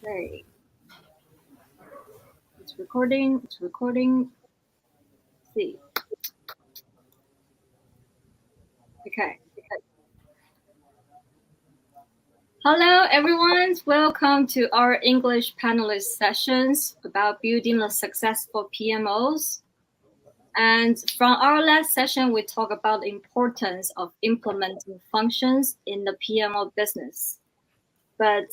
Okay. It's recording. It's recording. See. Okay. Hello, everyone. Welcome to our English panelist sessions about building the successful PMOs. And from our last session, we talked about the importance of implementing functions in the PMO business. But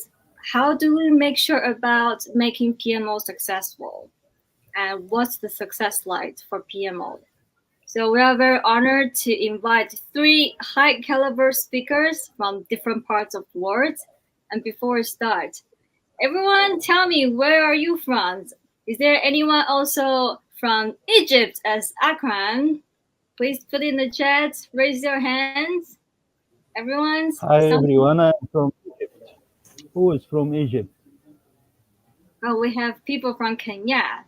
how do we make sure about making PMO successful? And what's the success like for PMO? So we are very honored to invite 3 high caliber speakers from different parts of the world. And before we start, everyone tell me, where are you from? Is there anyone also from Egypt as Akram? Please put in the chat, raise your hands. Everyone's. Hi everyone, I'm from Egypt. Who is from Egypt? Oh, we have people from Kenya.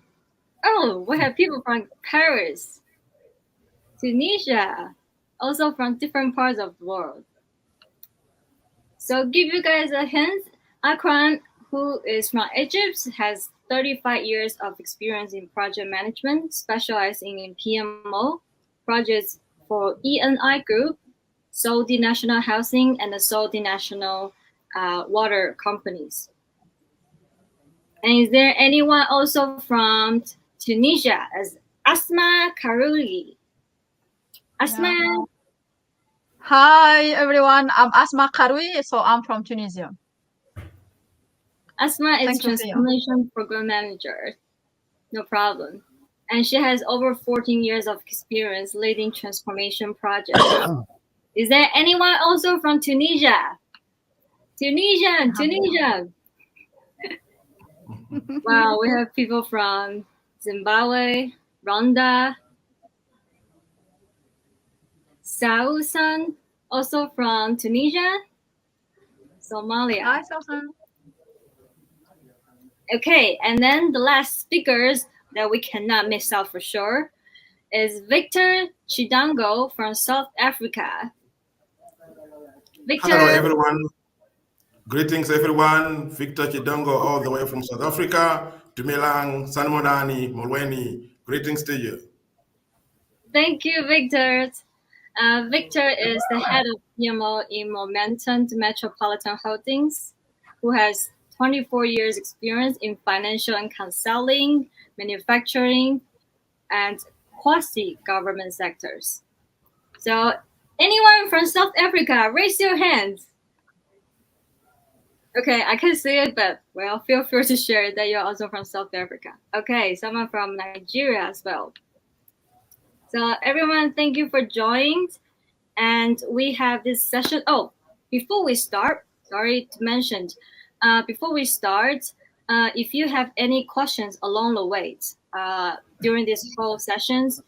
Oh, we have people from Paris, Tunisia, also from different parts of the world. So give you guys a hint, Akram, who is from Egypt, has 35 years of experience in project management, specializing in PMO projects for ENI Group, Saudi National Housing, and the Saudi National Water companies. And is there anyone also from Tunisia as Asma Karouli? Asma. Yeah. Hi everyone, I'm Asma Karoui, so I'm from Tunisia. Asma is Transformation Program Manager. No problem. And she has over 14 years of experience leading transformation projects. Is there anyone also from Tunisia? Tunisia. Wow, we have people from Zimbabwe, Rwanda, Sausan, also from Tunisia, Somalia. Hi, Sausan. Okay, and then the last speakers that we cannot miss out for sure is Victor Chidango from South Africa. Victor. Hello, everyone. Greetings, everyone. Victor Chidango, all the way from South Africa. Dumelang, Sanmodani, Molweni. Greetings to you. Thank you, Victor. Victor is the head of PMO in Momentum Metropolitan Holdings, who has 24 years experience in financial and consulting, manufacturing, and quasi-government sectors. So anyone from South Africa, raise your hands. Okay, I can see it, but well, feel free to share that you're also from South Africa. Okay, someone from Nigeria as well. So everyone, thank you for joining. And we have this session. Oh, before we start, sorry to mention, before we start, if you have any questions along the way during this whole sessions,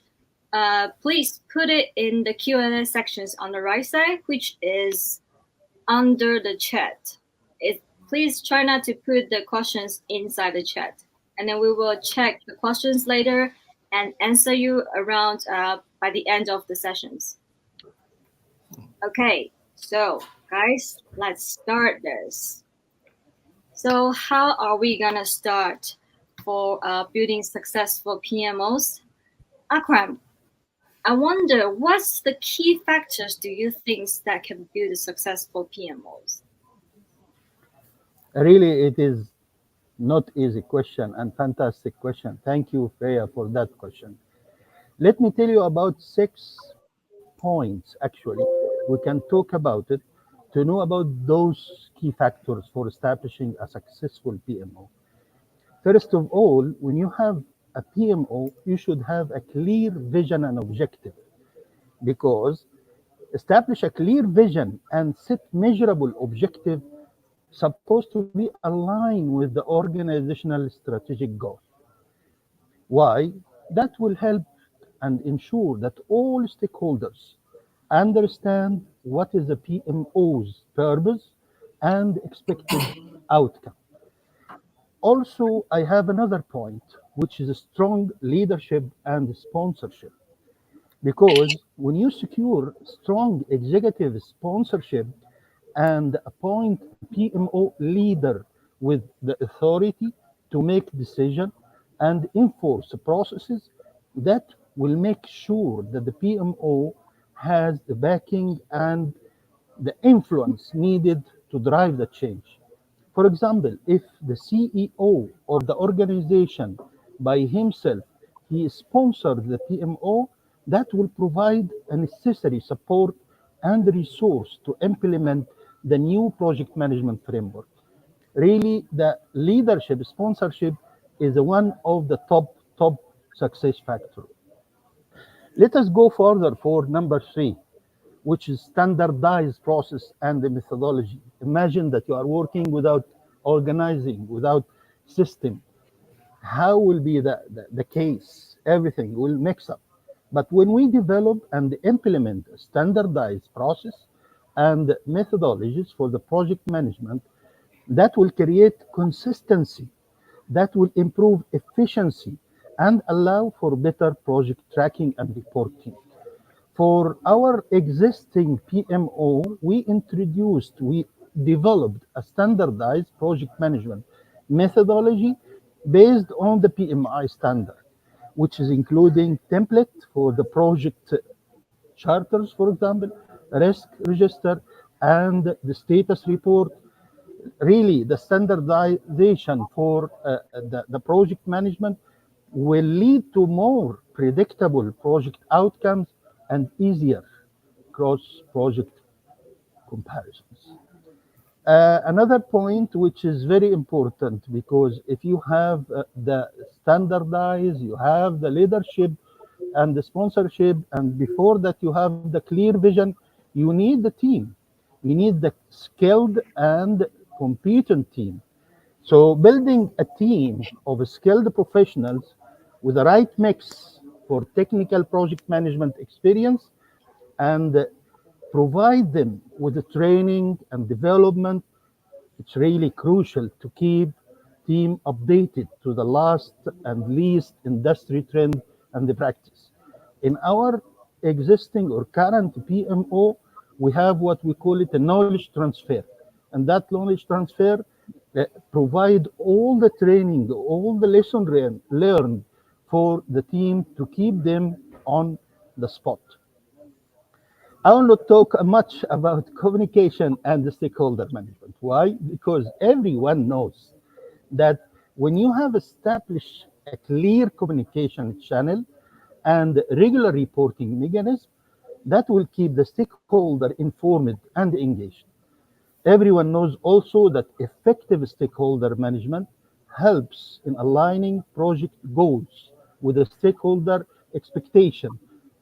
please put it in the Q&A sections on the right side, which is under the chat. Please try not to put the questions inside the chat. And then we will check the questions later and answer you around by the end of the sessions. Okay, so guys, let's start this. So how are we gonna start for building successful PMOs? Akram, I wonder, what's the key factors do you think that can build successful PMOs? Really, it is not easy question and fantastic question. Thank you, Freya, for that question. Let me tell you about 6 points, actually. We can talk about it to know about those key factors for establishing a successful PMO. First of all, when you have a PMO, you should have a clear vision and objective, because establish a clear vision and set measurable objective supposed to be aligned with the organizational strategic goal. Why? That will help and ensure that all stakeholders understand what is the PMO's purpose and expected outcome. Also, I have another point, which is a strong leadership and sponsorship. Because when you secure strong executive sponsorship and appoint PMO leader with the authority to make decisions and enforce processes that will make sure that the PMO has the backing and the influence needed to drive the change. For example, if the CEO of the organization by himself he sponsors the PMO, that will provide a necessary support and resource to implement the new project management framework. Really, the leadership sponsorship is one of the top success factors. Let us go further for number 3, which is standardized process and the methodology. Imagine that you are working without organizing, without system. How will be the case? Everything will mix up. But when we develop and implement a standardized process and methodologies for the project management, that will create consistency, that will improve efficiency, and allow for better project tracking and reporting. For our existing PMO, we developed a standardized project management methodology based on the PMI standard, which is including template for the project charters, for example, risk register, and the status report. Really, the standardization for the project management will lead to more predictable project outcomes and easier cross-project comparisons. Another point which is very important, because if you have the standardized, you have the leadership and the sponsorship, and before that you have the clear vision, you need the team. You need the skilled and competent team. So building a team of skilled professionals with the right mix for technical project management experience and provide them with the training and development, it's really crucial to keep team updated to the last and least industry trend and the practice. In our existing or current PMO, we have what we call it a knowledge transfer. And that knowledge transfer provide all the training, all the lessons learned for the team to keep them on the spot. I will not talk much about communication and the stakeholder management. Why? Because everyone knows that when you have established a clear communication channel and regular reporting mechanism, that will keep the stakeholder informed and engaged. Everyone knows also that effective stakeholder management helps in aligning project goals with the stakeholder expectation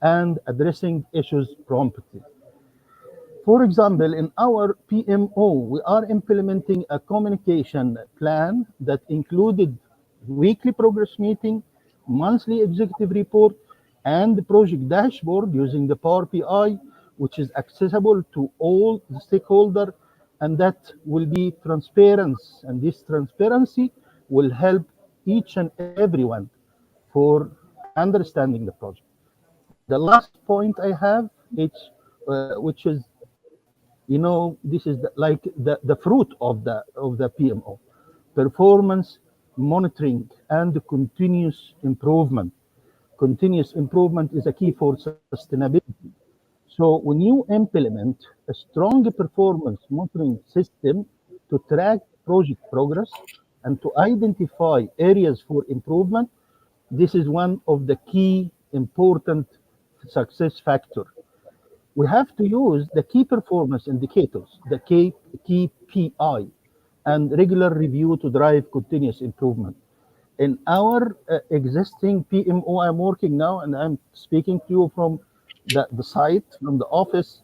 and addressing issues promptly. For example, in our PMO, we are implementing a communication plan that included weekly progress meeting, monthly executive report, and the project dashboard using the Power BI, which is accessible to all the stakeholders, and that will be transparent. And this transparency will help each and everyone for understanding the project. The last point I have, which is, this is the fruit of the PMO, performance monitoring and continuous improvement. Continuous improvement is a key for sustainability. So when you implement a strong performance monitoring system to track project progress and to identify areas for improvement, this is one of the key important success factors. We have to use the key performance indicators, the KPI, and regular review to drive continuous improvement. In our existing PMO I'm working now, and I'm speaking to you from the site, from the office,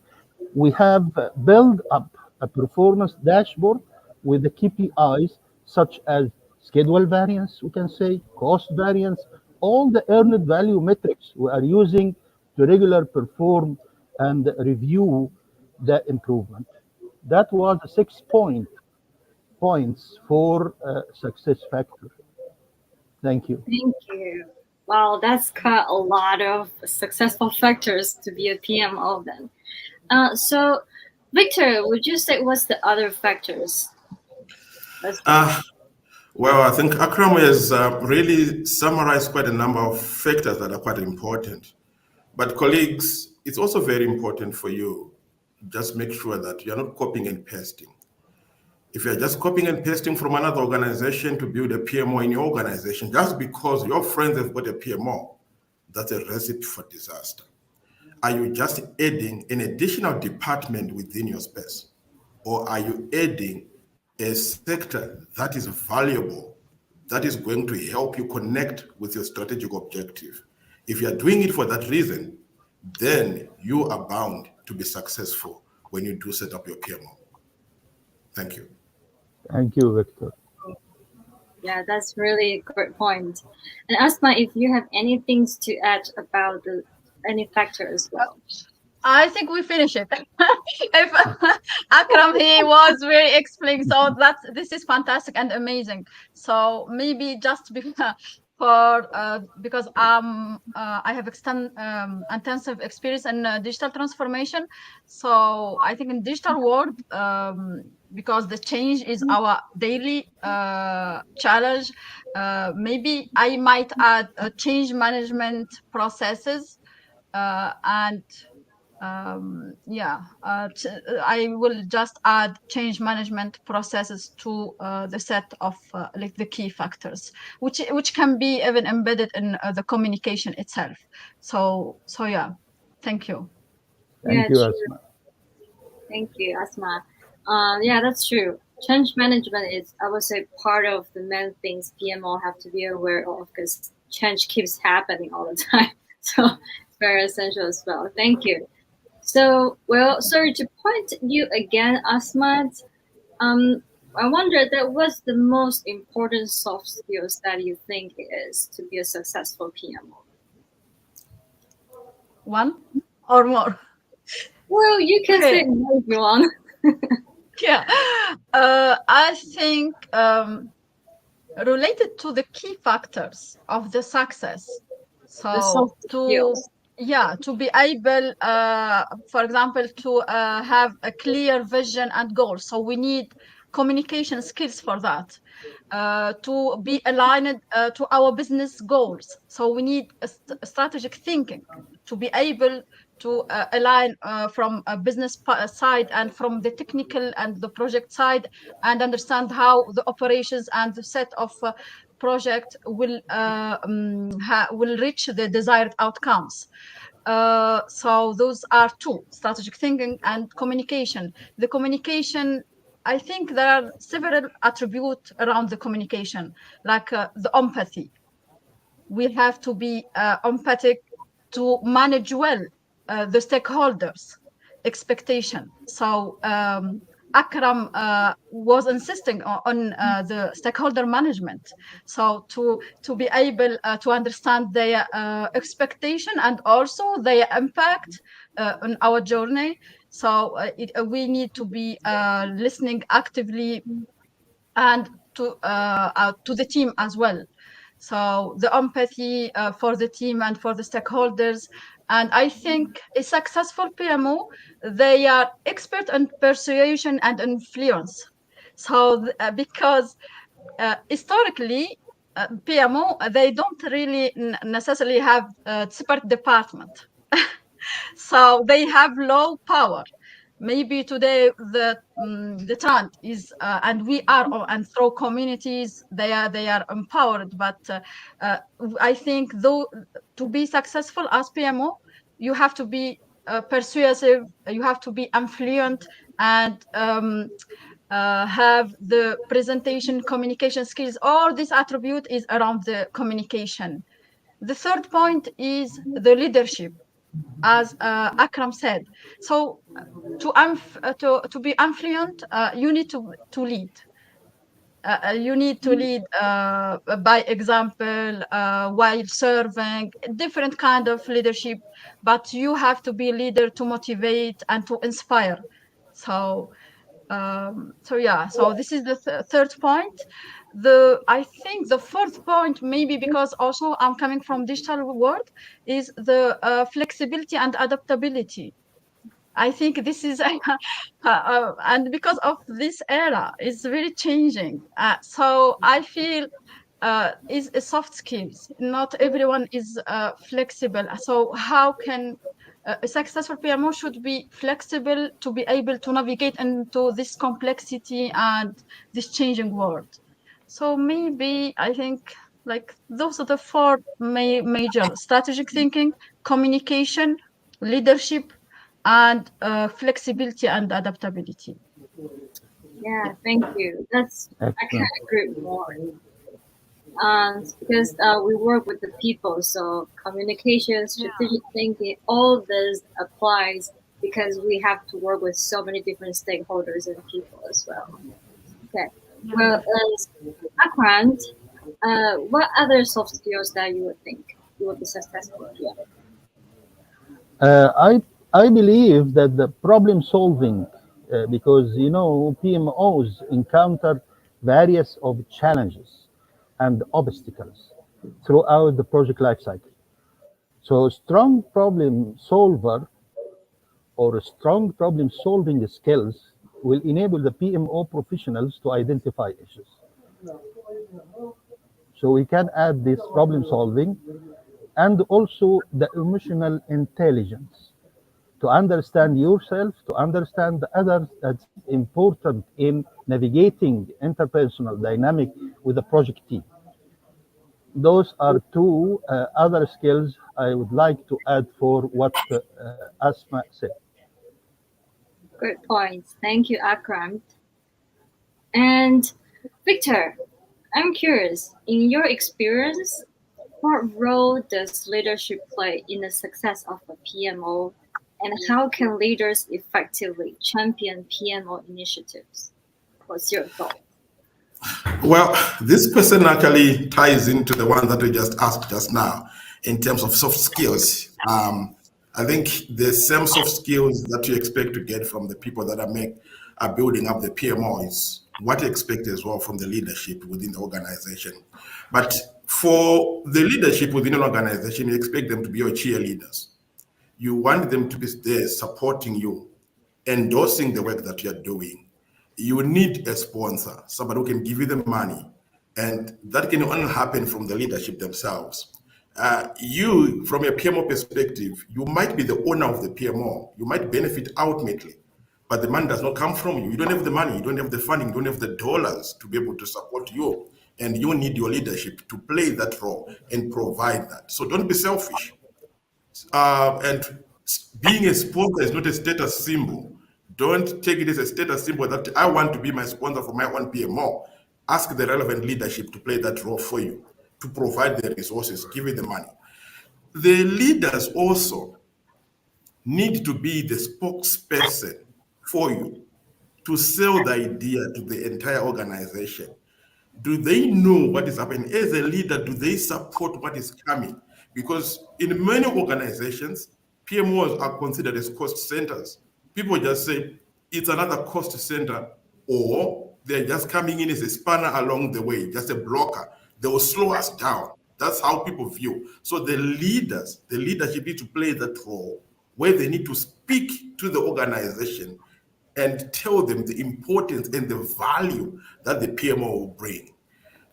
we have built up a performance dashboard with the KPIs such as schedule variance, we can say, cost variance, all the earned value metrics we are using to regular perform and review the improvement. That was the 6 points for success factor. Thank you. Thank you. Wow, that's got a lot of successful factors to be a PMO then. So, Victor, would you say what's the other factors? Well, I think Akram has really summarized quite a number of factors that are quite important. But colleagues, it's also very important for you, just make sure that you're not copying and pasting. If you're just copying and pasting from another organization to build a PMO in your organization, just because your friends have got a PMO, that's a recipe for disaster. Are you just adding an additional department within your space? Or are you adding a sector that is valuable, that is going to help you connect with your strategic objective? If you're doing it for that reason, then you are bound to be successful when you do set up your PMO. Thank you. Thank you, Victor. Yeah, that's really a great point. And Asma, if you have any things to add about any factor as well. I think we finish it. If Akram, he was very explaining, so this is fantastic and amazing. So maybe just because I have intensive experience in digital transformation. So I think in digital world, because the change is our daily challenge, maybe I might add change management processes and I will just add change management processes to the set of like the key factors, which can be even embedded in the communication itself. So yeah, thank you. Thank you, Asma. Thank you, Asma. Yeah, that's true. Change management is, I would say, part of the main things PMO have to be aware of, because change keeps happening all the time. So it's very essential as well. Thank you. So, well, sorry to point you again, Asmat. I wonder that what's the most important soft skills that you think is to be a successful PMO? One or more? Well, you can say more if you want. Yeah, I think related to the key factors of the success. So to be able, for example, to have a clear vision and goal. So we need communication skills for that. To be aligned to our business goals. So we need a strategic thinking to be able to align from a business side and from the technical and the project side, and understand how the operations and the set of project will reach the desired outcomes. So those are two: strategic thinking and communication. The communication, I think there are several attributes around the communication, like the empathy. We have to be empathic to manage well the stakeholders' expectation. So Akram was insisting on the stakeholder management. So to be able to understand their expectation and also their impact on our journey. So we need to be listening actively and to the team as well. So the empathy for the team and for the stakeholders. And I think a successful PMO, they are expert in persuasion and influence. So because historically, PMO, they don't really necessarily have a separate department. So they have low power. Maybe today the trend is, and we are, and through communities, they are empowered. But I think though, to be successful as PMO, you have to be persuasive, you have to be influent, and have the presentation, communication skills. All this attribute is around the communication. The third point is the leadership, as Akram said. So to be influent, you need to lead. You need to lead by example, while serving different kind of leadership, but you have to be a leader to motivate and to inspire. So this is the third point. I think the fourth point, maybe because also I'm coming from digital world, is the flexibility and adaptability. I think this is and because of this era is really changing. So I feel is a soft skills. Not everyone is flexible. So how can a successful PMO should be flexible to be able to navigate into this complexity and this changing world. So maybe I think like those are the four major: strategic thinking, communication, leadership, and flexibility and adaptability. Yeah, thank you. I Excellent. can't agree more. Because we work with the people, so communication, strategic thinking, all this applies because we have to work with so many different stakeholders and people as well. Okay. Well, Akram, what other soft skills that you would think you would be successful at? I believe that the problem solving, because PMOs encounter various of challenges and obstacles throughout the project lifecycle. So a strong problem solver or a strong problem solving skills will enable the PMO professionals to identify issues. So we can add this problem solving and also the emotional intelligence to understand yourself, to understand the others. That's important in navigating interpersonal dynamic with the project team. Those are two other skills I would like to add for what Asma said. Good points. Thank you, Akram. And Victor, I'm curious, in your experience, what role does leadership play in the success of a PMO, and how can leaders effectively champion PMO initiatives? What's your thought? Well, this question actually ties into the one that we just asked just now in terms of soft skills. I think the same soft skills that you expect to get from the people that are building up the PMO is what you expect as well from the leadership within the organization. But for the leadership within an organization, you expect them to be your cheerleaders. You want them to be there supporting you, endorsing the work that you're doing. You need a sponsor, somebody who can give you the money, and that can only happen from the leadership themselves. You, from a PMO perspective, you might be the owner of the PMO. You might benefit ultimately, but the money does not come from you. You don't have the money, you don't have the funding, you don't have the dollars to be able to support you. And you need your leadership to play that role and provide that. So don't be selfish. And being a sponsor is not a status symbol. Don't take it as a status symbol that I want to be my sponsor for my one PMO. Ask the relevant leadership to play that role for you, to provide the resources, give you the money. The leaders also need to be the spokesperson for you to sell the idea to the entire organization. Do they know what is happening? As a leader, do they support what is coming? Because in many organizations, PMOs are considered as cost centers. People just say it's another cost center, or they're just coming in as a spanner along the way, just a blocker. They will slow us down. That's how people view. So the leadership need to play that role where they need to speak to the organization and tell them the importance and the value that the PMO will bring.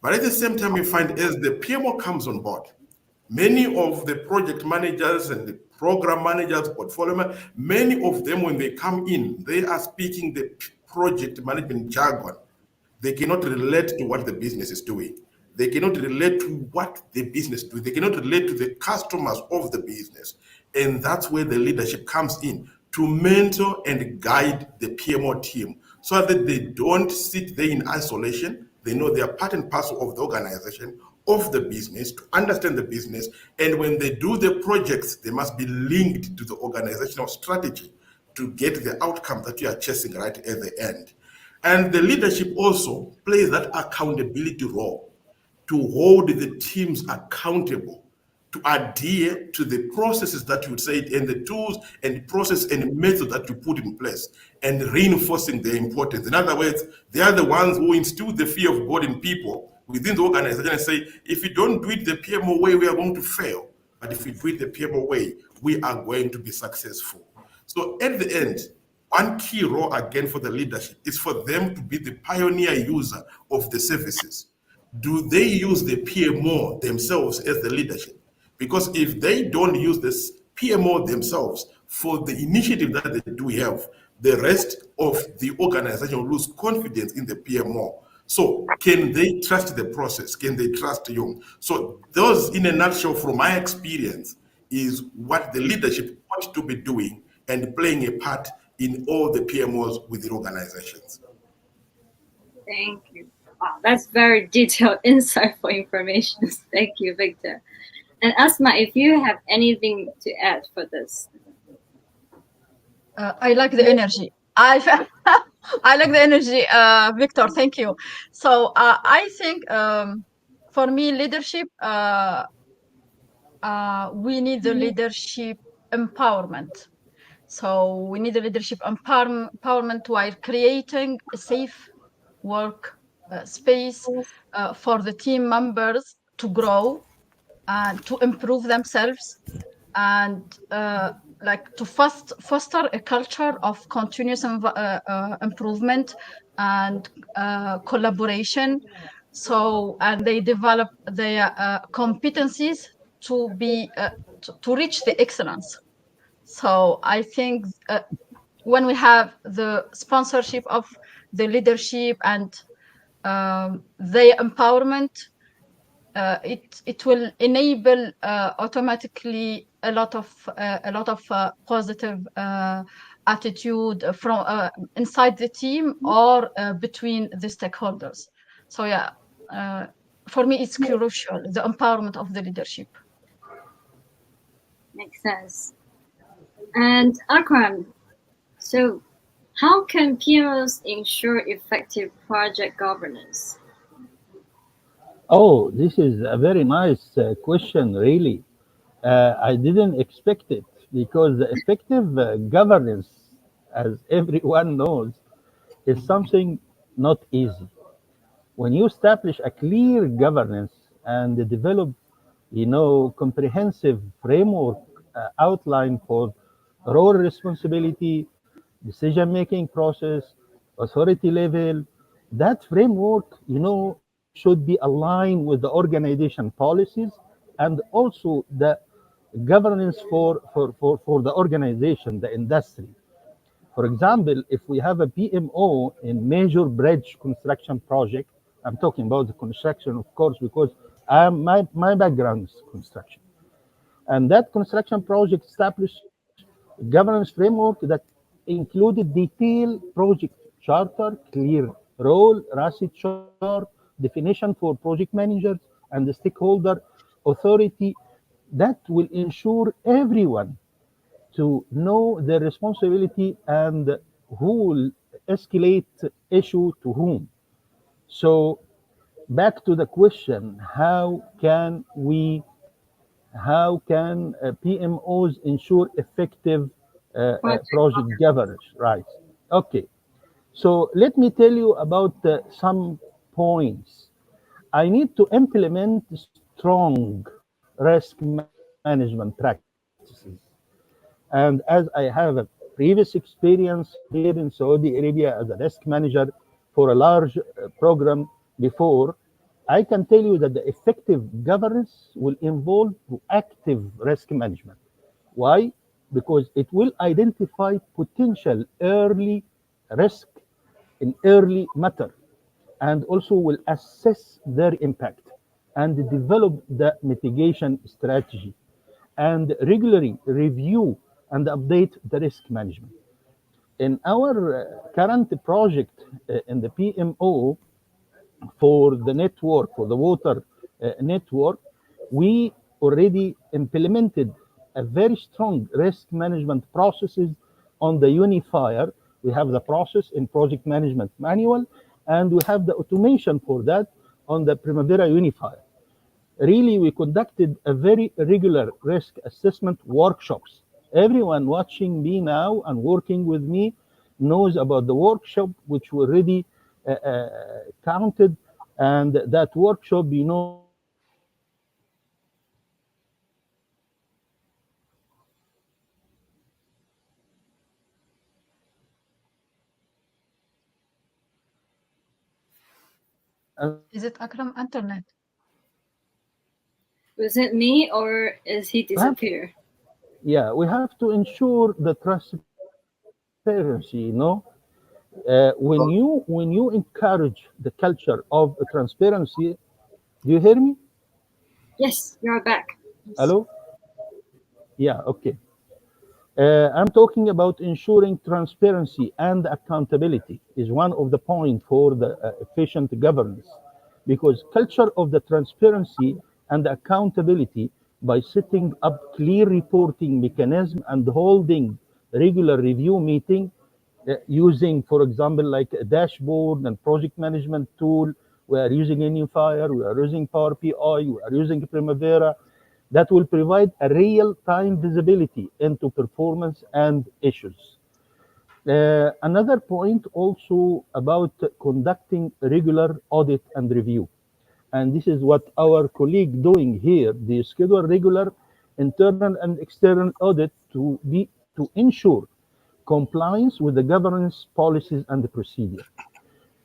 But at the same time, you find as the PMO comes on board, many of the project managers and the program managers, portfolio managers, many of them, when they come in, they are speaking the project management jargon. They cannot relate to what the business is doing. They cannot relate to what the business do. They cannot relate to the customers of the business. And that's where the leadership comes in to mentor and guide the PMO team so that they don't sit there in isolation. They know they are part and parcel of the organization, of the business, to understand the business. And when they do the projects, they must be linked to the organizational strategy to get the outcome that you are chasing right at the end. And the leadership also plays that accountability role to hold the teams accountable, to adhere to the processes that you would say, and the tools and process and method that you put in place, and reinforcing their importance. In other words, they are the ones who instill the fear of God in people within the organization and say, if you don't do it the PMO way, we are going to fail. But if we do it the PMO way, we are going to be successful. So So at the end, one key role again for the leadership is for them to be the pioneer user of the services. Do they use the PMO themselves as the leadership? Because if they don't use this PMO themselves for the initiative that they do have, the rest of the organization will lose confidence in the PMO. So can they trust the process? Can they trust you? So those, in a nutshell, from my experience, is what the leadership ought to be doing and playing a part in all the PMOs within organizations. Thank you. Wow, that's very detailed, insightful information. Thank you, Victor. And Asma, if you have anything to add for this. I like the energy. I like the energy, Victor. Thank you. So I think for me, leadership. We need the leadership empowerment. So we need the leadership empowerment while creating a safe work space for the team members to grow and to improve themselves, and like to foster a culture of continuous improvement and collaboration. So, and they develop their competencies to be to reach the excellence. So I think when we have the sponsorship of the leadership and their empowerment, it will enable automatically a lot of positive attitude from inside the team or between the stakeholders. So yeah, for me it's crucial, the empowerment of the leadership. Makes sense. And Akram, so how can PMOs ensure effective project governance? Oh, this is a very nice question, really. I didn't expect it because the effective governance, as everyone knows, is something not easy. When you establish a clear governance and develop, comprehensive framework outline for role responsibility, decision-making process, authority level, that framework, should be aligned with the organization policies and also the governance for the organization, the industry. For example, if we have a PMO in major bridge construction project, I'm talking about the construction, of course, because my background is construction. And that construction project established governance framework that included detailed project charter, clear role, RACI chart, definition for project managers and the stakeholder authority that will ensure everyone to know their responsibility and who will escalate issue to whom. So back to the question, how can PMOs ensure effective project governance? Right. Okay. So let me tell you about some points. I need to implement strong risk management practices. And as I have a previous experience here in Saudi Arabia as a risk manager for a large program before, I can tell you that the effective governance will involve proactive risk management. Why? Because it will identify potential early risk in early matter and also will assess their impact and develop the mitigation strategy and regularly review and update the risk management. In our current project in the PMO for the network, for the water network, we already implemented a very strong risk management processes on the unifier. We have the process in project management manual, and we have the automation for that on the Primavera unifier. Really, we conducted a very regular risk assessment workshops. Everyone watching me now and working with me knows about the workshop which we already counted, and that workshop, Is it Akram internet? Was it me or is he disappear? Yeah, we have to ensure the transparency. When you encourage the culture of transparency, do you hear me? Yes, you're back. Hello? Yeah, okay. I'm talking about ensuring transparency and accountability is one of the points for the efficient governance, because culture of the transparency and accountability by setting up clear reporting mechanism and holding regular review meeting, using, for example, like a dashboard and project management tool. We are using Unifier, we are using Power BI, we are using Primavera, that will provide a real-time visibility into performance and issues. Another point also about conducting regular audit and review. And this is what our colleague doing here. They schedule regular internal and external audit to ensure compliance with the governance policies and the procedure.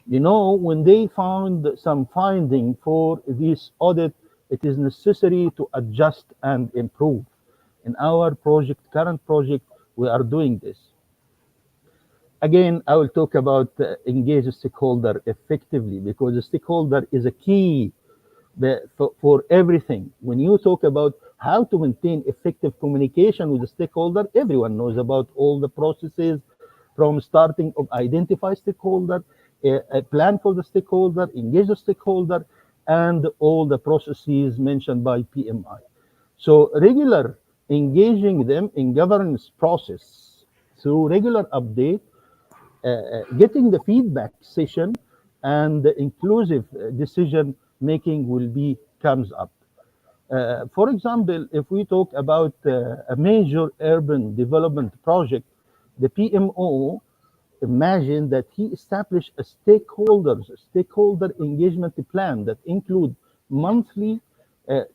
When they found some finding for this audit, it is necessary to adjust and improve. In our current project, we are doing this. Again, I will talk about engage a stakeholder effectively, because the stakeholder is a key for everything. When you talk about how to maintain effective communication with the stakeholder, everyone knows about all the processes from starting of identify stakeholder, a plan for the stakeholder, engage the stakeholder, and all the processes mentioned by PMI. So regular engaging them in governance process through regular update, getting the feedback session, and the inclusive decision making will be comes up. For example, if we talk about a major urban development project, the PMO imagine that he established a stakeholder engagement plan that include monthly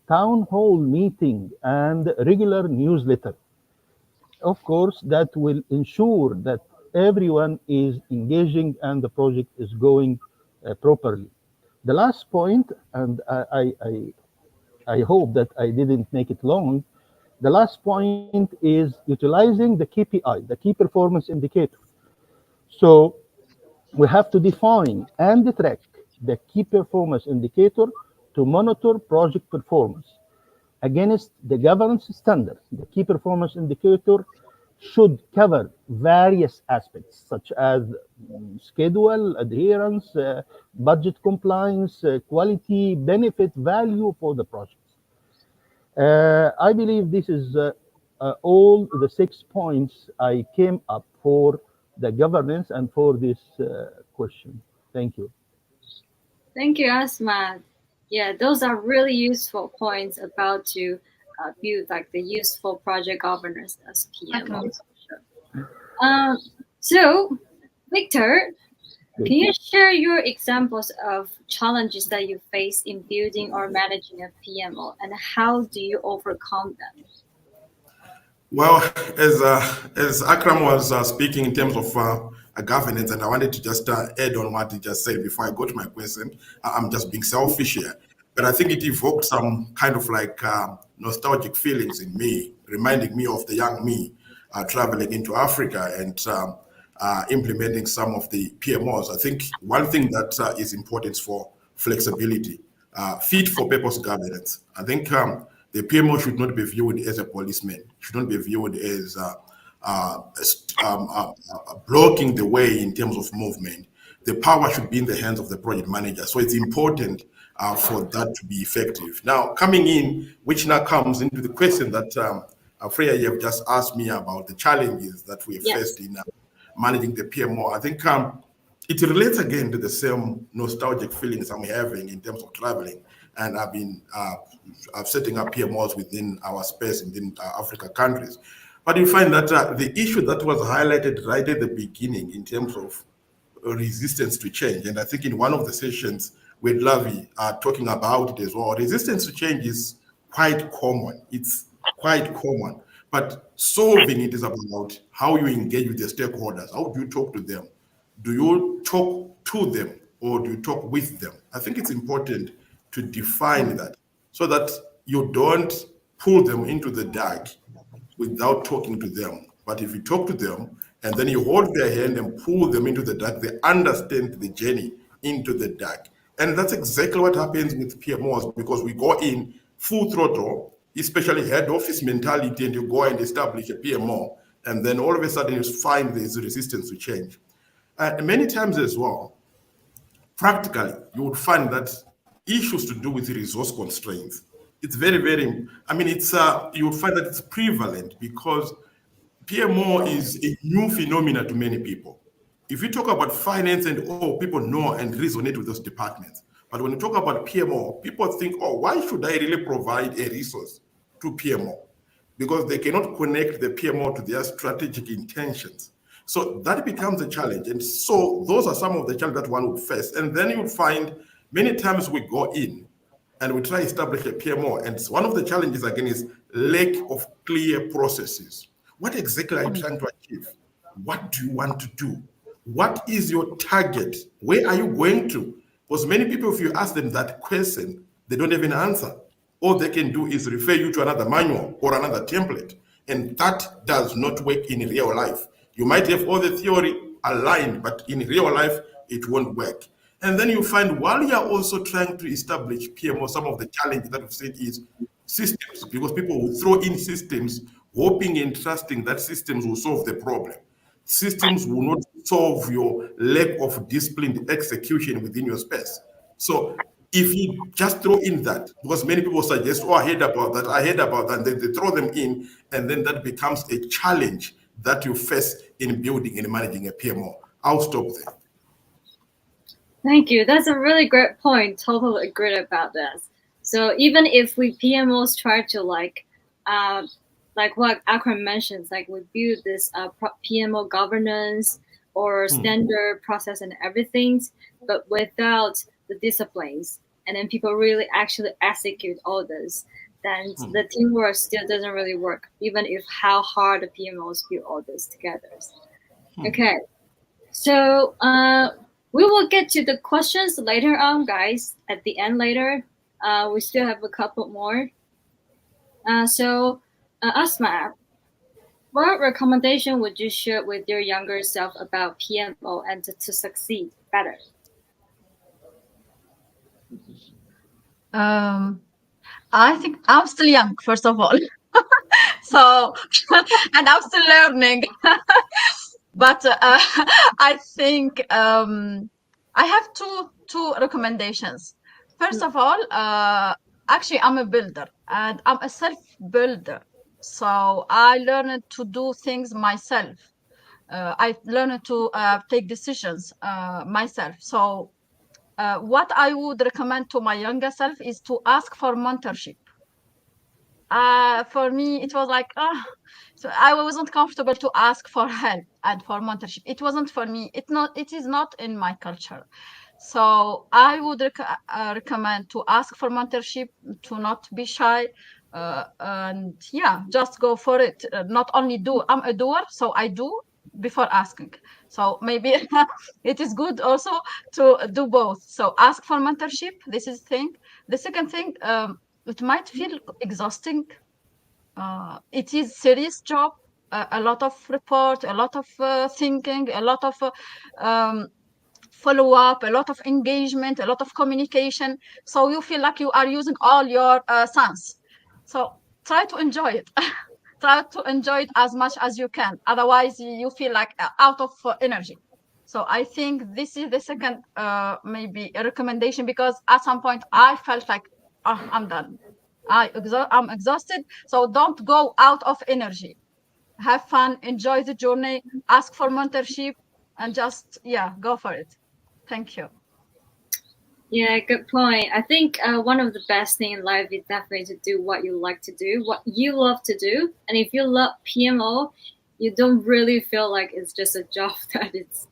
town hall meeting and regular newsletter. Of course, that will ensure that everyone is engaging and the project is going properly. The last point, and I hope that I didn't make it long. The last point is utilizing the KPI, the key performance indicator. So we have to define and track the key performance indicator to monitor project performance against the governance standard. The key performance indicator should cover various aspects such as schedule, adherence, budget compliance, quality, benefit, value for the project. I believe this is all the 6 points I came up for the governance and for this question. Thank you. Thank you, Asma. Yeah, those are really useful points about to build like the useful project governance as PMOs. So, Victor, can you share your examples of challenges that you face in building or managing a PMO, and how do you overcome them? Well, as Akram was speaking in terms of governance, and I wanted to just add on what he just said before I go to my question. I'm just being selfish here, but I think it evoked some kind of like nostalgic feelings in me, reminding me of the young me traveling into Africa and implementing some of the PMOs. I think one thing that is important for flexibility, fit for purpose governance. I think the PMO should not be viewed as a policeman, should not be viewed as blocking the way in terms of movement. The power should be in the hands of the project manager. So it's important for that to be effective. Now, coming in, which now comes into the question that Freya, you have just asked me about the challenges that we have faced in managing the PMO. I think it relates again to the same nostalgic feelings I'm having in terms of traveling. And I've been setting up PMOs within our space within Africa countries. But you find that the issue that was highlighted right at the beginning in terms of resistance to change, and I think in one of the sessions with Lavi talking about it as well, resistance to change is quite common. It's quite common. But solving it is about how you engage with the stakeholders. How do you talk to them? Do you talk to them or do you talk with them? I think it's important to define that so that you don't pull them into the dark without talking to them. But if you talk to them and then you hold their hand and pull them into the dark, they understand the journey into the dark. And that's exactly what happens with PMOs, because we go in full throttle, especially head office mentality, and you go and establish a PMO, and then all of a sudden you find there's resistance to change. And many times as well, practically, you would find that issues to do with resource constraints, it's very, very, I mean, you would find that it's prevalent because PMO is a new phenomenon to many people. If you talk about finance and people know and resonate with those departments. But when you talk about PMO, people think, why should I really provide a resource to PMO? Because they cannot connect the PMO to their strategic intentions. So that becomes a challenge. And so those are some of the challenges that one would face. And then you would find many times we go in and we try to establish a PMO. And one of the challenges, again, is lack of clear processes. What exactly are you trying to achieve? What do you want to do? What is your target? Where are you going to? Because many people, if you ask them that question, they don't even answer. All they can do is refer you to another manual or another template. And that does not work in real life. You might have all the theory aligned, but in real life, it won't work. And then you find while you're also trying to establish PMO, some of the challenges that we've said is systems, because people will throw in systems hoping and trusting that systems will solve the problem. Systems will not solve your lack of disciplined execution within your space. So if you just throw in that, because many people suggest, I heard about that, and then they throw them in, and then that becomes a challenge that you face in building and managing a PMO. I'll stop there. Thank you. That's a really great point. Totally agree about this. So even if we PMOs try to like what Akram mentions, like we build this PMO governance or standard process and everything, but without the disciplines, and then people really actually execute all this, then the teamwork still doesn't really work, even if how hard the PMOs build all this together. Okay, so we will get to the questions later on, guys, at the end later. We still have a couple more. So Asma, what recommendation would you share with your younger self about PMO and to succeed better? I think I'm still young, first of all. So, and I'm still learning. But I think I have two recommendations. First of all, actually, I'm a builder and I'm a self-builder. So I learned to do things myself. I learned to take decisions myself. So what I would recommend to my younger self is to ask for mentorship. For me, it was like, so I wasn't comfortable to ask for help and for mentorship. It wasn't for me. It is not in my culture. So I would recommend to ask for mentorship, to not be shy, and yeah, just go for it. Not only do. I'm a doer, so I do before asking. So maybe it is good also to do both. So ask for mentorship. This is the thing. The second thing, it might feel exhausting. It is serious job, a lot of report, a lot of thinking, a lot of follow-up, a lot of engagement, a lot of communication. So you feel like you are using all your sense. So try to enjoy it. Try to enjoy it as much as you can. Otherwise, you feel like out of energy. So I think this is the second maybe a recommendation, because at some point I felt like, I'm done. I'm exhausted. So don't go out of energy. Have fun, enjoy the journey, ask for mentorship, and just, go for it. Thank you. Yeah, good point. I think one of the best things in life is definitely to do what you like to do, what you love to do. And if you love PMO, you don't really feel like it's just a job that it's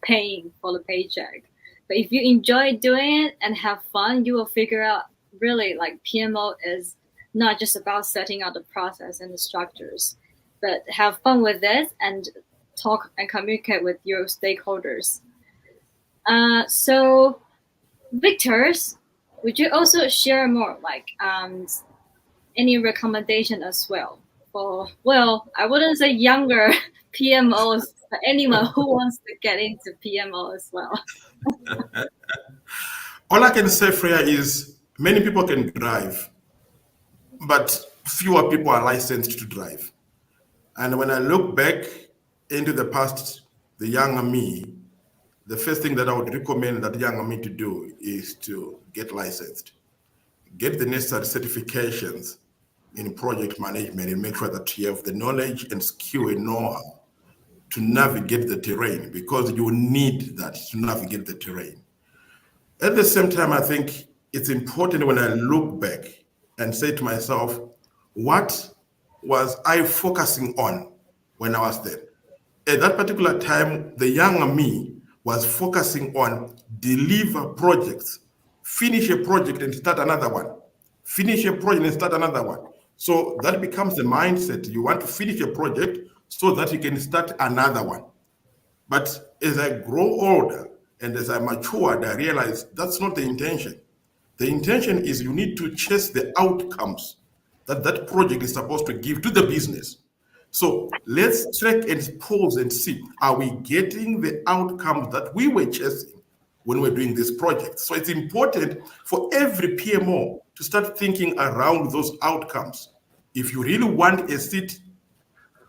paying for the paycheck. But if you enjoy doing it and have fun, you will figure out really like PMO is not just about setting out the process and the structures, but have fun with this and talk and communicate with your stakeholders. So, Victor's, would you also share more, like any recommendation as well for, well, I wouldn't say younger PMOs, but anyone who wants to get into PMO as well? All I can say, Freya, is many people can drive, but fewer people are licensed to drive. And when I look back into the past, the younger me, the first thing that I would recommend that younger me to do is to get licensed, get the necessary certifications in project management, and make sure that you have the knowledge and skill and know-how to navigate the terrain, because you need that to navigate the terrain. At the same time, I think it's important when I look back and say to myself, what was I focusing on when I was there? At that particular time, the younger me was focusing on deliver projects, finish a project and start another one, finish a project and start another one. So that becomes the mindset. You want to finish a project so that you can start another one. But as I grow older and as I matured, I realized that's not the intention. The intention is you need to chase the outcomes that that project is supposed to give to the business. So let's check and pause and see, are we getting the outcomes that we were chasing when we're doing this project? So it's important for every PMO to start thinking around those outcomes. If you really want a seat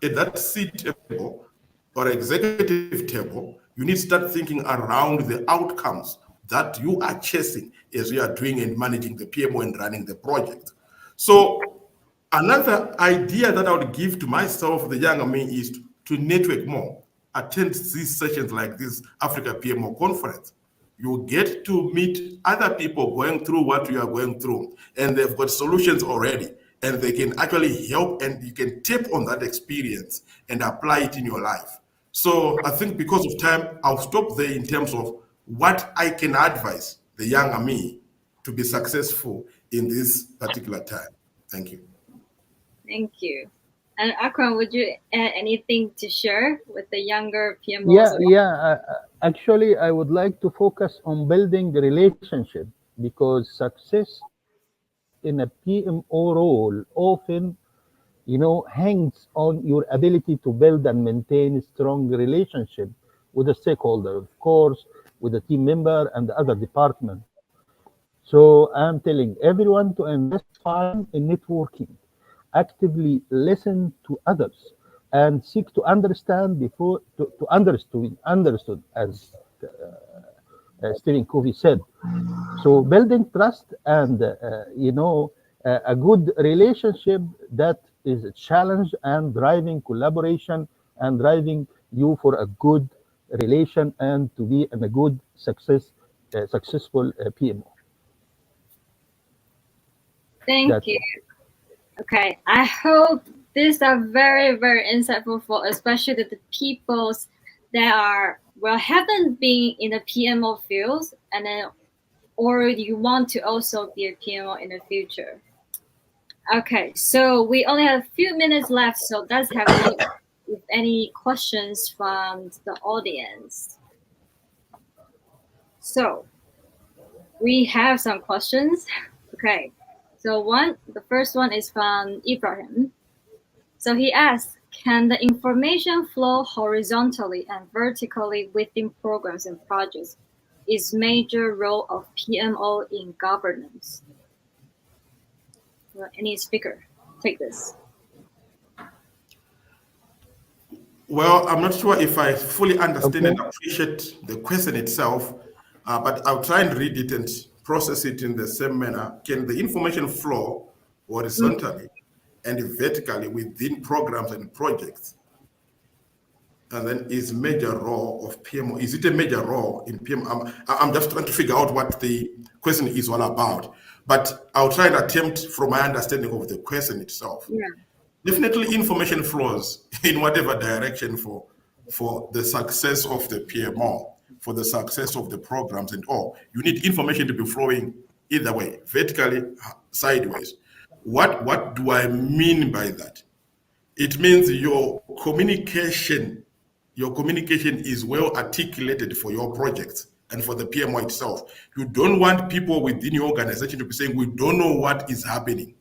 at that seat table or executive table, you need to start thinking around the outcomes that you are chasing as you are doing and managing the PMO and running the project. So another idea that I would give to myself, the younger me, is to network more, attend these sessions like this Africa PMO conference. You get to meet other people going through what you are going through, and they've got solutions already, and they can actually help, and you can tap on that experience and apply it in your life. So I think because of time, I'll stop there in terms of what I can advise the younger me to be successful in this particular time. Thank you. Thank you. And Akram, would you add anything to share with the younger PMOs? Actually, I would like to focus on building the relationship, because success in a PMO role often, hangs on your ability to build and maintain strong relationship with the stakeholder, of course, with the team member and the other department. So I'm telling everyone to invest time in networking, actively listen to others, and seek to understand before to understood, as Stephen Covey said. So building trust and a good relationship that is a challenge and driving collaboration and driving you for a good relation and to be in a good successful PMO. Thank you. Okay, I hope these are very, very insightful for especially the people that are, well, haven't been in the PMO fields, and then, or you want to also be a PMO in the future. Okay, so we only have a few minutes left, so let's have any questions from the audience. So we have some questions. Okay. So the first one is from Ibrahim. So he asks, can the information flow horizontally and vertically within programs and projects? Is major role of PMO in governance? Well, any speaker, take this. Well, I'm not sure if I fully understand and appreciate the question itself, but I'll try and read it and process it in the same manner. Can the information flow horizontally and vertically within programs and projects? And then is major role of PMO, is it a major role in PMO? I'm just trying to figure out what the question is all about, but I'll try and attempt from my understanding of the question itself. Yeah. Definitely information flows in whatever direction for the success of the PMO, for the success of the programs and all. You need information to be flowing either way, vertically, sideways. What do I mean by that? It means your communication is well articulated for your projects and for the PMO itself. You don't want people within your organization to be saying, we don't know what is happening.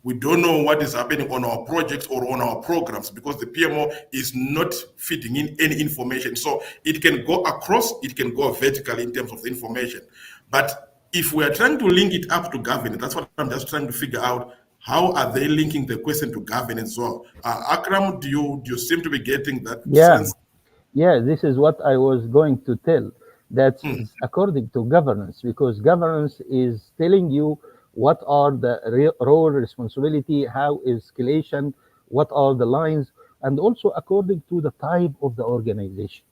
We don't know what is happening on our projects or on our programs, because the PMO is not feeding in any information. So it can go across, it can go vertically in terms of the information. But if we are trying to link it up to governance, that's what I'm just trying to figure out. How are they linking the question to governance as well? Akram, do you seem to be getting that sense? Yeah, this is what I was going to tell. That's according to governance, because governance is telling you what are the role, responsibility, how is escalation, what are the lines, and also according to the type of the organization.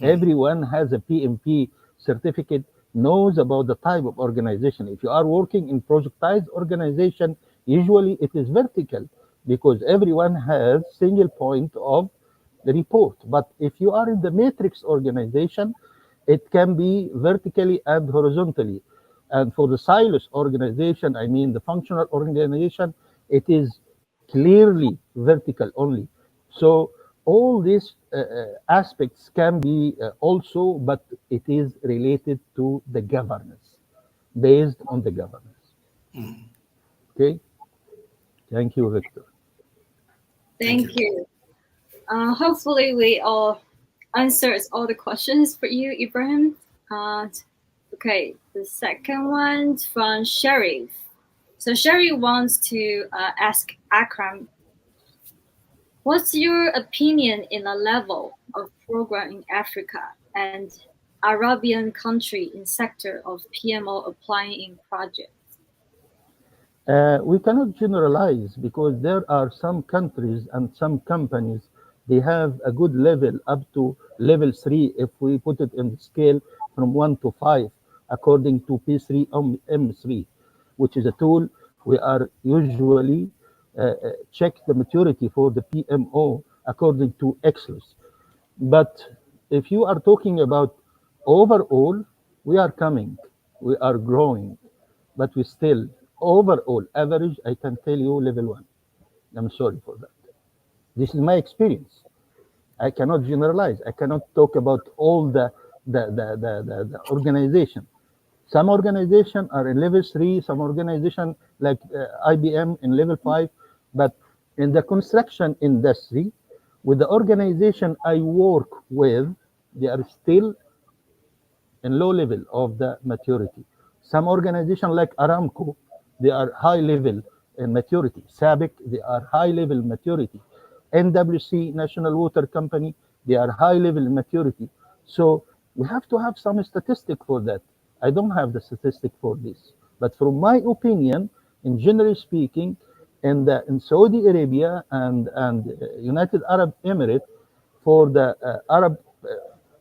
Everyone has a PMP certificate, knows about the type of organization. If you are working in projectized organization, usually it is vertical, because everyone has single point of the report. But if you are in the matrix organization, it can be vertically and horizontally. And for the silos organization, I mean the functional organization, it is clearly vertical only. So all these aspects can be also, but it is related to the governance, based on the governance. Okay. Thank you, Victor. Thank you. Hopefully we all answered all the questions for you, Ibrahim. Okay, the second one from Sharif. So Sharif wants to ask Akram, what's your opinion in the level of program in Africa and Arabian country in sector of PMO applying in projects? We cannot generalize, because there are some countries and some companies, they have a good level up to level 3 if we put it in the scale from 1 to 5 according to P3 M3, which is a tool we are usually check the maturity for the PMO according to Excellence. But if you are talking about overall, we are coming, we are growing, but we still overall average, I can tell you level 1. I'm sorry for that. This is my experience. I cannot generalize. I cannot talk about all the organization. Some organization are in level 3, some organization like IBM in level 5, but in the construction industry, with the organization I work with, they are still in low level of the maturity. Some organization like Aramco, they are high level in maturity. SABIC, they are high level maturity. NWC, National Water Company, they are high level maturity. So we have to have some statistic for that. I don't have the statistic for this. But from my opinion, in generally speaking, in Saudi Arabia and United Arab Emirates, for the Arab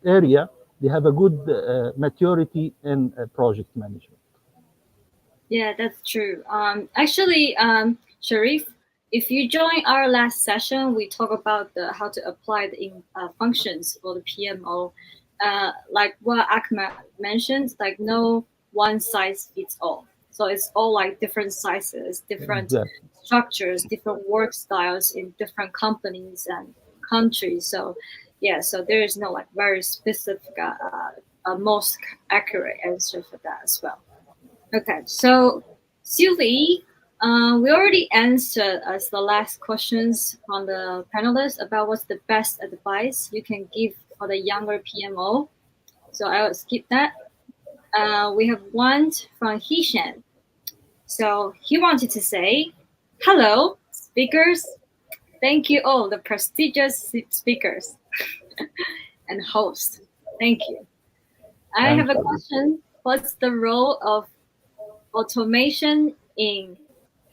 area, they have a good maturity in project management. Yeah, that's true. Actually, Sharif, if you join our last session, we talk about how to apply the functions for the PMO. Like what Akmal mentioned, like no one size fits all. So it's all like different sizes, different structures, different work styles in different companies and countries. So yeah, so there is no like very specific, most accurate answer for that as well. Okay, so Sylvie, we already answered as the last questions from the panelists about what's the best advice you can give for the younger PMO. So I will skip that. We have one from Hishan. So he wanted to say, hello, speakers. Thank you all, the prestigious speakers and hosts. Thank you. I have a question. What's the role of automation in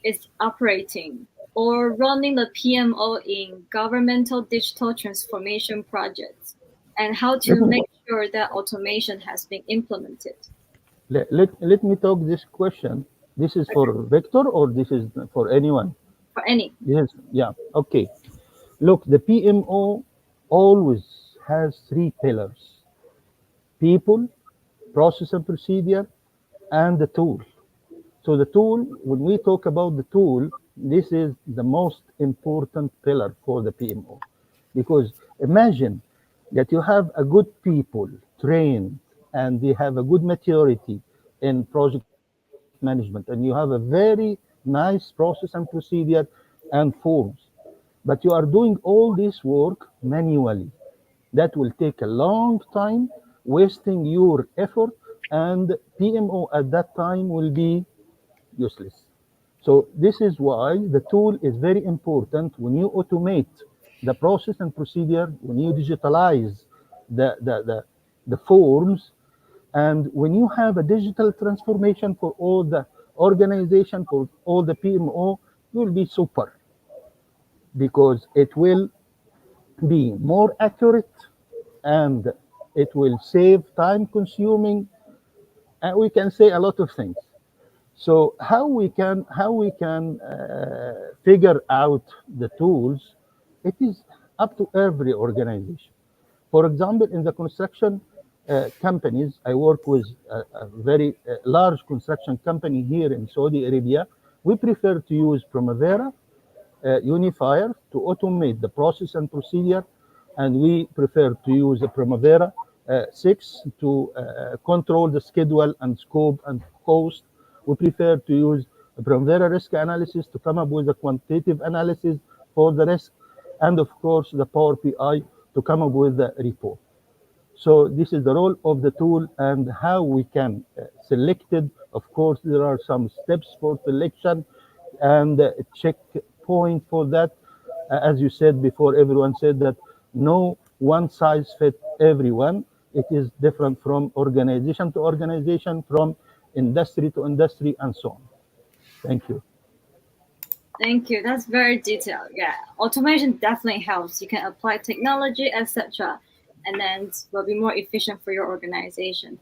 its operating or running the PMO in governmental digital transformation projects, and how to make sure that automation has been implemented? Let me talk this question. This is for Victor, or this is for anyone? For any. Yes, yeah, okay. Look, the PMO always has 3 pillars: people, process and procedure, and the tool. So the tool, when we talk about the tool, this is the most important pillar for the PMO. Because imagine that you have a good people trained and they have a good maturity in project management, and you have a very nice process and procedure and forms, but you are doing all this work manually, that will take a long time, wasting your effort, and PMO at that time will be useless. So this is why the tool is very important. When you automate the process and procedure, when you digitalize the forms, and when you have a digital transformation for all the organization, for all the PMO, you will be super, because it will be more accurate, and it will save time consuming, and we can say a lot of things. So how we can figure out the tools? It is up to every organization. For example, in the construction companies, I work with a very large construction company here in Saudi Arabia. We prefer to use Primavera unifier to automate the process and procedure, and we prefer to use a Primavera 6 to control the schedule and scope and cost. We prefer to use a Primavera risk analysis to come up with a quantitative analysis for the risk, and of course the Power BI to come up with the report. So this is the role of the tool, and how we can select it. Of course, there are some steps for selection and checkpoint for that. As you said before, everyone said that no one size fit everyone. It is different from organization to organization, from industry to industry, and so on. Thank you. Thank you. That's very detailed. Yeah, automation definitely helps. You can apply technology, etc., and then it will be more efficient for your organization.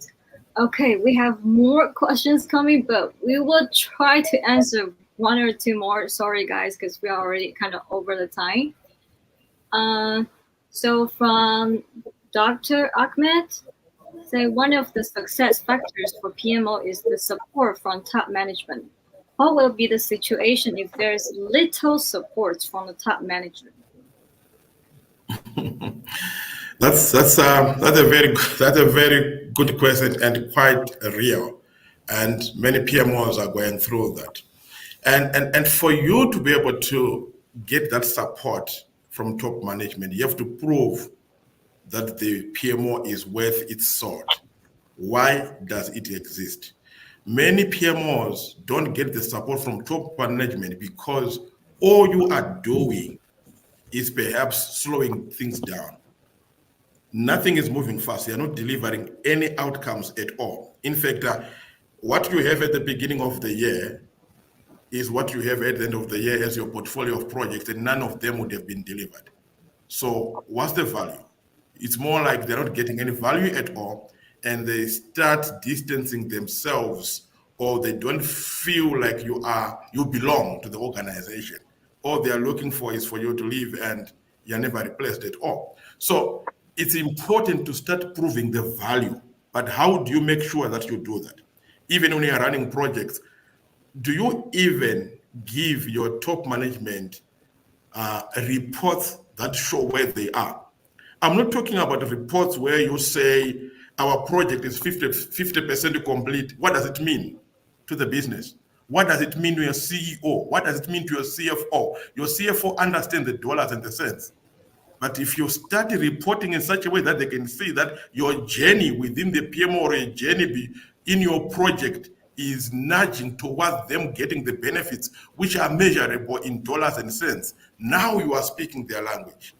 Okay, we have more questions coming, but we will try to answer one or two more. Sorry, guys, because we are already kind of over the time. So from Dr. Ahmed, say one of the success factors for PMO is the support from top management. What will be the situation if there's little support from the top management? That's a very good question, and quite real, and many PMOs are going through that. And for you to be able to get that support from top management, you have to prove that the PMO is worth its salt. Why does it exist? Many PMOs don't get the support from top management because all you are doing is perhaps slowing things down. Nothing is moving fast. You're not delivering any outcomes at all. In fact, what you have at the beginning of the year is what you have at the end of the year as your portfolio of projects, and none of them would have been delivered. So what's the value? It's more like they're not getting any value at all, and they start distancing themselves, or they don't feel like you belong to the organization. All they are looking for is for you to leave, and you're never replaced at all. So it's important to start proving the value, but how do you make sure that you do that? Even when you're running projects, do you even give your top management reports that show where they are? I'm not talking about the reports where you say our project is 50% complete. What does it mean to the business? What does it mean to your CEO? What does it mean to your CFO? Your CFO understands the dollars and the cents. But if you start reporting in such a way that they can see that your journey within the PMO or a journey in your project is nudging towards them getting the benefits, which are measurable in dollars and cents, now you are speaking their language.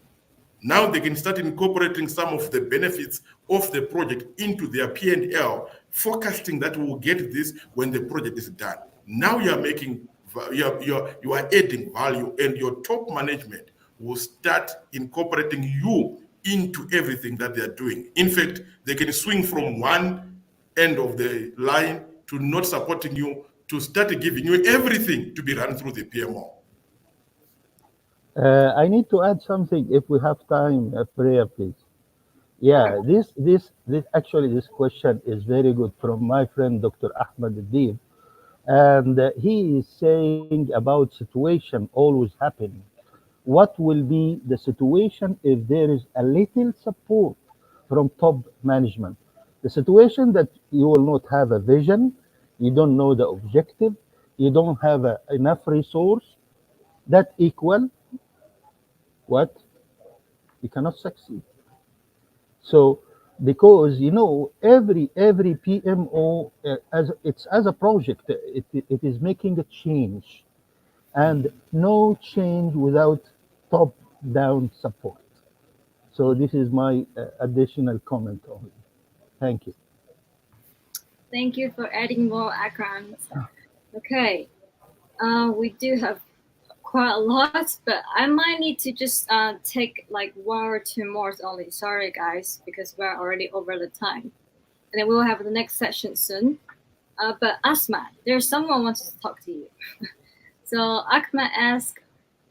Now they can start incorporating some of the benefits of the project into their P&L, forecasting that we will get this when the project is done. Now you are making, you are adding value, and your top management will start incorporating you into everything that they are doing. In fact, they can swing from one end of the line to not supporting you, to start giving you everything to be run through the PMO. I need to add something if we have time, Priya, please. Yeah, this actually, this question is very good from my friend Dr. Ahmed Adib, and he is saying about situation always happening. What will be the situation if there is a little support from top management? The situation that you will not have a vision, you don't know the objective, you don't have enough resource, that equal what? You cannot succeed. So because every PMO as a project, it is making a change, and no change without top down support. So this is my additional comment on it. Thank you. Thank you for adding more Akrams. Okay, we do have quite a lot, but I might need to just take like 1 or 2 more only. Sorry, guys, because we're already over the time. And then we will have the next session soon. But Asma, there's someone wants to talk to you. So Ahmed asked,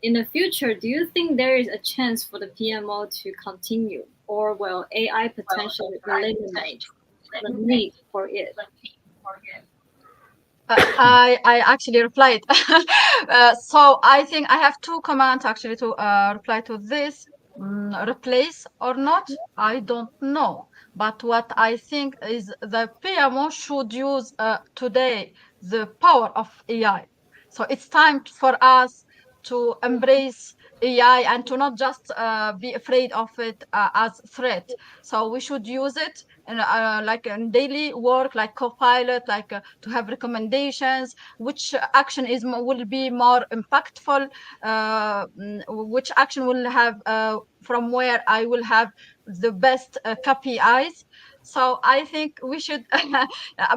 in the future, do you think there is a chance for the PMO to continue, or will AI potentially eliminate the need for it? I actually replied. So I think I have 2 comments actually to reply to this. Replace or not, I don't know. But what I think is the PMO should use today the power of AI. So it's time for us to embrace AI and to not just be afraid of it as threat. So we should use it like in daily work, like Copilot, like to have recommendations, which action will be more impactful, which action will have from where I will have the best KPIs. So I think we should,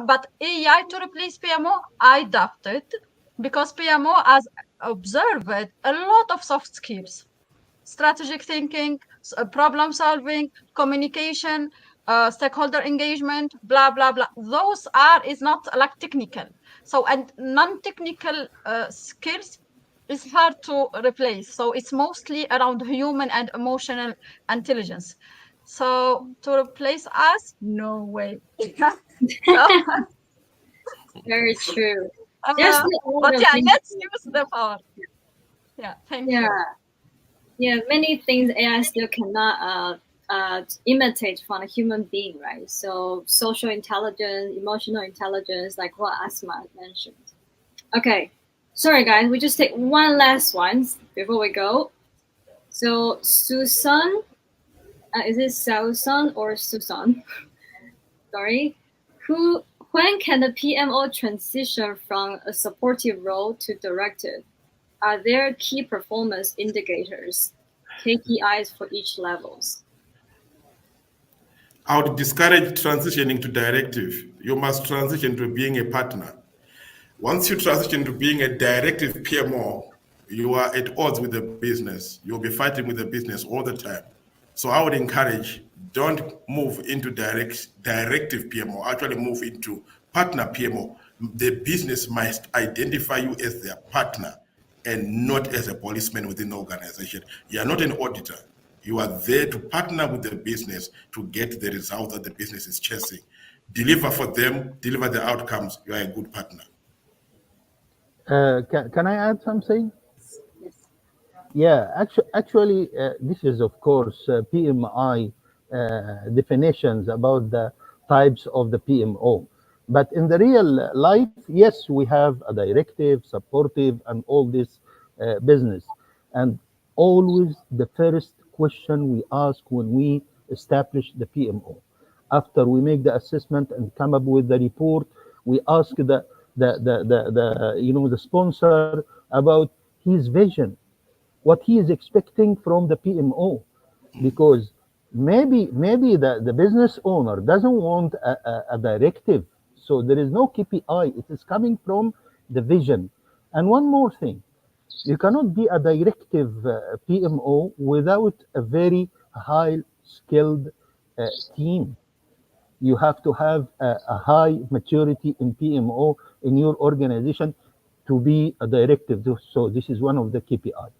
but AI to replace PMO, I doubt it, because PMO has observed a lot of soft skills, strategic thinking, problem solving, communication, stakeholder engagement, blah blah blah. Those is not like technical. So and non-technical skills is hard to replace. So it's mostly around human and emotional intelligence. So to replace us, no way. Very true. But yeah, let's use the power. Yeah, thank you. Yeah, many things AI still cannot imitate from a human being, right? So social intelligence, emotional intelligence, like what Asma mentioned. Okay, sorry guys, we just take one last one before we go. So Susan, is it Susan or Susan? Sorry. When can the PMO transition from a supportive role to directive? Are there key performance indicators, KPIs for each levels? I would discourage transitioning to directive. You must transition to being a partner. Once you transition to being a directive PMO, you are at odds with the business. You'll be fighting with the business all the time. So I would encourage, don't move into directive PMO, actually move into partner PMO. The business must identify you as their partner and not as a policeman within the organization. You are not an auditor. You are there to partner with the business to get the result that the business is chasing. Deliver for them, deliver the outcomes. You are a good partner. Can I add something? Yes. Yeah, actually, this is of course PMI definitions about the types of the PMO. But in the real life, yes, we have a directive, supportive, and all this business. And always the first question we ask when we establish the PMO, after we make the assessment and come up with the report, we ask the sponsor about his vision, what he is expecting from the PMO, because maybe the business owner doesn't want a directive, so there is no KPI. It is coming from the vision. And one more thing, you cannot be a directive PMO without a very high skilled team. You have to have a high maturity in PMO in your organization to be a directive. So this is one of the KPI.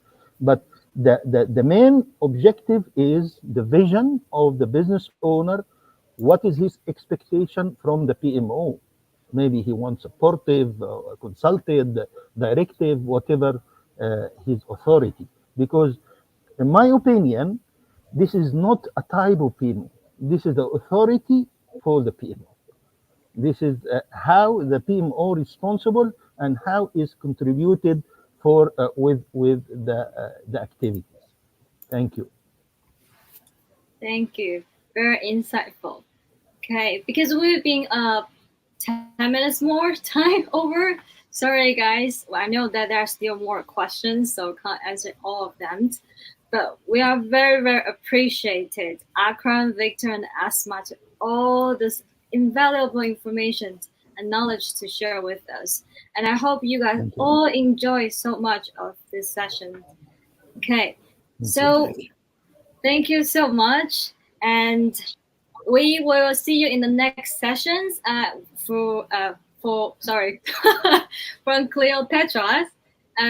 But the main objective is the vision of the business owner. What is his expectation from the PMO? Maybe he wants supportive, consulted, directive, whatever his authority. Because in my opinion, this is not a type of PMO. This is the authority for the PMO. This is how the PMO responsible and how is contributed for with the activities. Thank you. Thank you. Very insightful. Okay, because we've been 10 minutes more time over. Sorry, guys. Well, I know that there are still more questions, so can't answer all of them. But we are very, very appreciated, Akram, Victor, and Asma, to all this invaluable information and knowledge to share with us. And I hope you guys all enjoy so much of this session. Okay, so thank you so much. And we will see you in the next sessions sorry, from Cleopatra.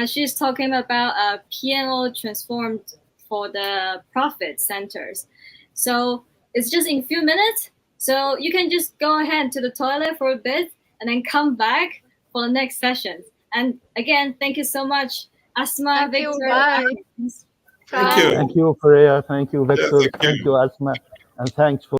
She's talking about PMO transformed for the profit centers. So it's just in a few minutes. So you can just go ahead to the toilet for a bit and then come back for the next sessions. And again, thank you so much, Asma, Thank Victor. you. Bye. Thank you. Thank you, Freya. Thank you, Victor. Thank you, Asma. And thanks for